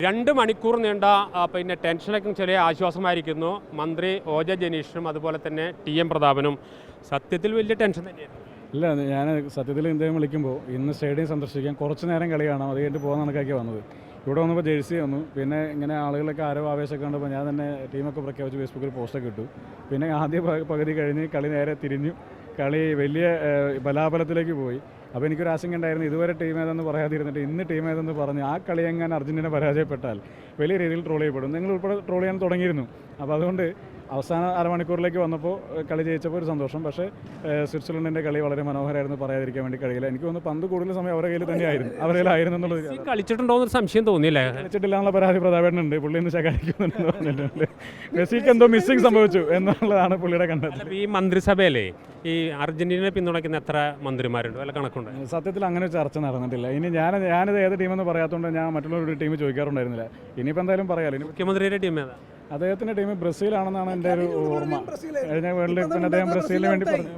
2 മണിക്കൂർ നീണ്ട ടെൻഷനൊക്കെ ചെറിയ ആശ്വാസമായിരിക്കുന്നു മന്ത്രി ഒ ജെ ജനീഷും അതുപോലെ തന്നെ ടി.എം. പ്രതാപനും. സത്യത്തിൽ വലിയ ടെൻഷൻ തന്നെയായിരുന്നു. ഇല്ല, ഞാൻ സത്യത്തിൽ ഇദ്ദേഹം വിളിക്കുമ്പോൾ ഇന്ന് സ്റ്റേഡിയം സന്ദർശിക്കാൻ കുറച്ച് നേരം കളി കാണാം, അത് കഴിഞ്ഞിട്ട് പോകാൻ കണക്കാക്കി വന്നത്. ഇവിടെ വന്നപ്പോൾ ജേഴ്സി വന്നു, പിന്നെ ഇങ്ങനെ ആളുകളൊക്കെ ആരോ ആവേശമൊക്കെ കണ്ടപ്പോൾ ഞാൻ തന്നെ ടീമൊക്കെ പ്രഖ്യാപിച്ച് ഫേസ്ബുക്കിൽ പോസ്റ്റൊക്കെ ഇട്ടു. പിന്നെ ആദ്യ പകുതി കഴിഞ്ഞ് കളി നേരെ തിരിഞ്ഞു, കളി വലിയ ബലാബലത്തിലേക്ക് പോയി. അപ്പോൾ എനിക്കൊരു ആശങ്ക ഉണ്ടായിരുന്നു, ഇതുവരെ ടീം ഏതെന്ന് പറയാതിരുന്നിട്ട് ഇന്ന് ടീം ഏതെന്ന് പറഞ്ഞ് ആ കളി എങ്ങനെ അർജൻറ്റീന പരാജയപ്പെട്ടാൽ വലിയ രീതിയിൽ ട്രോൾ ചെയ്യപ്പെടും. നിങ്ങൾ ഉൾപ്പെടെ ട്രോൾ ചെയ്യാൻ തുടങ്ങിയിരുന്നു. അപ്പോൾ അതുകൊണ്ട് അവസാന അരമണിക്കൂറിലേക്ക് വന്നപ്പോൾ കളി ജയിച്ചപ്പോൾ ഒരു സന്തോഷം. പക്ഷേ സ്വിറ്റ്സർലൻഡിൻ്റെ കളി വളരെ മനോഹരമായിരുന്നു, പറയാതിരിക്കാൻ വേണ്ടി കഴിയില്ല. എനിക്ക് തോന്നുന്നു പന്ത് കൂടുതൽ സമയം അവരുടെ കയ്യിൽ തന്നെയായിരുന്നു, അവരുടെ കയ്യിലായിരുന്നു എന്നുള്ളത്. കളിച്ചിട്ടുണ്ടോ എന്നൊരു സംശയം തോന്നിയില്ലേ? കളിച്ചിട്ടില്ല എന്നുള്ള പരാതി പ്രതാപേട്ടനുണ്ട്, പുള്ളി ഇന്ന് ശകാരിക്കുന്നുണ്ടെന്ന് പറഞ്ഞിട്ടുണ്ട്. മെസ്സിക്ക് എന്തോ മിസ്സിംഗ് സംഭവിച്ചു എന്നുള്ളതാണ് പുള്ളിയുടെ കണ്ടത്. ഈ മന്ത്രിസഭയിലെ ഈ അർജന്റീനയെ പിന്തുണയ്ക്കുന്ന എത്ര മന്ത്രിമാരുണ്ട്, വല്ല കണക്കുണ്ട്? സത്യത്തിൽ അങ്ങനെ ഒരു ചർച്ച നടന്നിട്ടില്ല. ഇനി ഞാനിത് ഏത് ടീമെന്ന് പറയാത്തതുകൊണ്ട് ഞാൻ മറ്റുള്ളവരുടെ ടീം ചോദിക്കാറുണ്ടായിരുന്നില്ല. ഇനിയിപ്പോൾ എന്തായാലും പറയാമല്ലോ. മുഖ്യമന്ത്രിയുടെ ടീം ഏതാ? അദ്ദേഹത്തിൻ്റെ ടീം ബ്രസീലാണെന്നാണ് എൻ്റെ ഒരു ഓർമ്മ. കഴിഞ്ഞ വേൾഡ് കപ്പിന് അദ്ദേഹം ബ്രസീലിന് വേണ്ടി പറഞ്ഞു.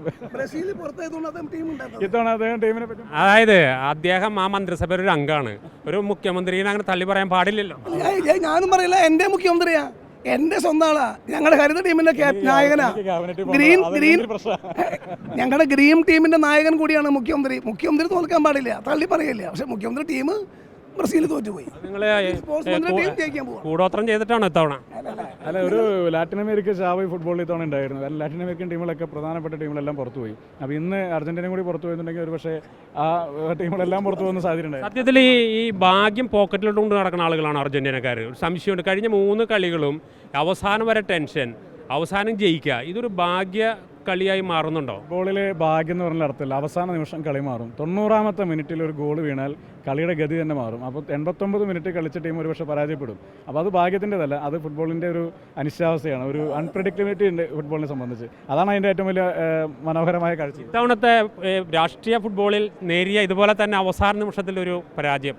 ഇത്തവണ അദ്ദേഹം ടീമിനെ പറ്റി, അതായത് അദ്ദേഹം ആ മന്ത്രിസഭയുടെ ഒരു അംഗമാണ്. ഒരു മുഖ്യമന്ത്രിനെ അങ്ങനെ തള്ളി പറയാൻ പാടില്ലല്ലോ. ഞാനും പറയില്ല, എൻ്റെ മുഖ്യമന്ത്രിയാ, എൻ്റെ സ്വന്തം ആളാ, ഞങ്ങളുടെ ഹരിത ടീമിന്റെ നായകനാ. ഞങ്ങളുടെ ഗ്രീൻ ടീമിന്റെ നായകൻ കൂടിയാണ് മുഖ്യമന്ത്രി. മുഖ്യമന്ത്രി തോൽക്കാൻ പാടില്ല, തള്ളി പറയില്ല. പക്ഷെ മുഖ്യമന്ത്രി ടീം ബ്രസീൽ തോറ്റുപോയി. കൂടോത്രം ചെയ്തിട്ടാണ് ഇത്തവണ. അല്ല, ഒരു ലാറ്റിൻ അമേരിക്ക ചാവി ഫുട്ബോളിൽ ഇത്തവണ ഉണ്ടായിരുന്നു. കാരണം ലാറ്റിൻ അമേരിക്കൻ ടീമുകളൊക്കെ പ്രധാനപ്പെട്ട ടീമുകളെല്ലാം പുറത്തുപോയി. അപ്പോൾ ഇന്ന് അർജന്റീനയും കൂടി പുറത്തു പോയിട്ടുണ്ടെങ്കിൽ ഒരു പക്ഷേ ആ ടീമുകളെല്ലാം പുറത്തു പോകുന്ന സാധ്യത. സത്യത്തിൽ ഈ ഭാഗ്യം പോക്കറ്റിലോട്ട് കൊണ്ട് നടക്കുന്ന ആളുകളാണ് അർജന്റീനക്കാർ. ഒരു സംശയമുണ്ട്, കഴിഞ്ഞ 3 കളികളും അവസാനം വരെ ടെൻഷൻ, അവസാനം ജയിക്കുക, ഇതൊരു ഭാഗ്യ കളിയായി മാറുന്നുണ്ടോ? ഫുട്ബോളിൽ ഭാഗ്യം എന്ന് പറഞ്ഞാൽ അർത്ഥമില്ല. അവസാന നിമിഷം കളി മാറും. 90ാമത്തെ മിനിറ്റിൽ ഒരു ഗോൾ വീണാൽ കളിയുടെ ഗതി തന്നെ മാറും. അപ്പോൾ 89 മിനിറ്റ് കളിച്ച ടീം ഒരുപക്ഷെ പരാജയപ്പെടും. അപ്പോൾ അത് ഭാഗ്യത്തിൻ്റെതല്ല, അത് ഫുട്ബോളിൻ്റെ ഒരു അനിശ്ചയാവസ്ഥയാണ്, ഒരു അൺപ്രഡിക്റ്റബിലിറ്റി ഉണ്ട് ഫുട്ബോളിനെ സംബന്ധിച്ച്. അതാണ് അതിൻ്റെ ഏറ്റവും വലിയ മനോഹരമായ കാഴ്ച. ഇത്തവണത്തെ രാഷ്ട്രീയ ഫുട്ബോളിൽ നേരിയ ഇതുപോലെ തന്നെ അവസാന നിമിഷത്തിലൊരു പരാജയം.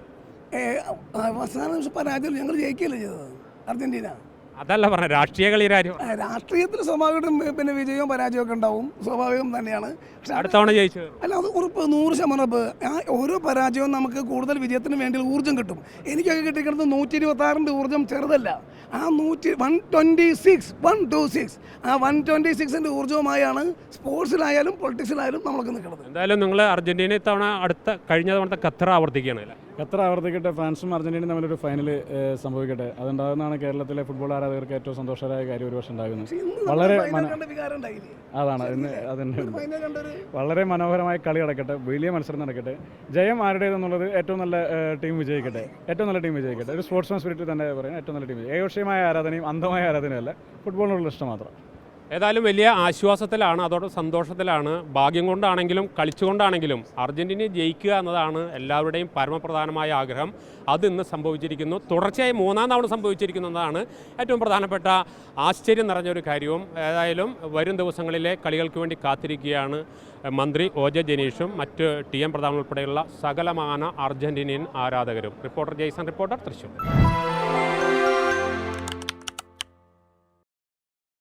അവസാന നിമിഷം പരാജയം ഞങ്ങൾ ജയിക്കുകയല്ലേ ചെയ്തത് അർജന്റീന. അതല്ല പറഞ്ഞ രാഷ്ട്രീയ കളി കാര്യം. രാഷ്ട്രീയത്തിൽ സ്വാഭാവികമായിട്ടും പിന്നെ വിജയവും പരാജയവും ഒക്കെ ഉണ്ടാവും, സ്വാഭാവികം തന്നെയാണ്. പക്ഷേ അടുത്തവണ ജയിച്ചു അല്ല, അത് ഉറപ്പ്, 100% ഉറപ്പ്. ആ ഓരോ പരാജയവും നമുക്ക് കൂടുതൽ വിജയത്തിന് വേണ്ടി ഊർജ്ജം കിട്ടും. എനിക്കൊക്കെ കിട്ടിക്കുന്നത് 126ൻ്റെ ഊർജ്ജം ചെറുതല്ല. ആ 126 ആ 126ൻ്റെ ഊർജ്ജവുമായാണ് സ്പോർട്സിലായാലും പൊളിറ്റിക്സിലായാലും നമ്മളൊക്കെ നിൽക്കുന്നത്. എന്തായാലും നിങ്ങൾ അർജന്റീന ഇത്തവണ കഴിഞ്ഞ തവണത്തെ ഖത്തർ ആവർത്തിക്കുകയാണ്. ഖത്തർ ആവർത്തിക്കട്ടെ, ഫ്രാൻസും അർജന്റീനയും തമ്മിലൊരു ഫൈനൽ സംഭവിക്കട്ടെ. അതുണ്ടാകുന്നതാണ് കേരളത്തിലെ ഫുട്ബോൾ ആരാധകർക്ക് ഏറ്റവും സന്തോഷകരമായ കാര്യം ഒരു വർഷം ഉണ്ടാകുന്നത്. വളരെ അതാണ് അതിൻ്റെ വളരെ മനോഹരമായ കളി നടക്കട്ടെ, വലിയ മത്സരം നടക്കട്ടെ. ജയം ആരുടേതെന്നുള്ളത് ഏറ്റവും നല്ല ടീം വിജയിക്കട്ടെ, ഏറ്റവും നല്ല ടീം വിജയിക്കട്ടെ. ഒരു സ്പോർട്സ്മാൻ സ്പിരിറ്റ് തന്നെ പറയുന്നത് ഏറ്റവും നല്ല ടീം. ഏകോഷമായ ആരാധനയും അന്ധമായ ആരാധനയല്ല, ഫുട്ബോളിനുള്ള ഇഷ്ടം മാത്രം. ഏതായാലും വലിയ ആശ്വാസത്തിലാണ്, അതോടെ സന്തോഷത്തിലാണ്. ഭാഗ്യം കൊണ്ടാണെങ്കിലും കളിച്ചുകൊണ്ടാണെങ്കിലും അർജന്റീന ജയിക്കുക എന്നതാണ് എല്ലാവരുടെയും പരമപ്രധാനമായ ആഗ്രഹം. അത് ഇന്ന് സംഭവിച്ചിരിക്കുന്നു. തുടർച്ചയായി 3ാം തവണ സംഭവിച്ചിരിക്കുന്നതാണ് ഏറ്റവും പ്രധാനപ്പെട്ട ആശ്ചര്യം നിറഞ്ഞൊരു കാര്യവും. ഏതായാലും വരും ദിവസങ്ങളിലെ കളികൾക്ക് വേണ്ടി കാത്തിരിക്കുകയാണ് മന്ത്രി ഒ ജെ ജനീഷും മറ്റ് ടി.എം. പ്രതാപൻ ഉൾപ്പെടെയുള്ള സകലമാന അർജന്റീനിയൻ ആരാധകരും. Reporter Jaison, reporter Thrissur.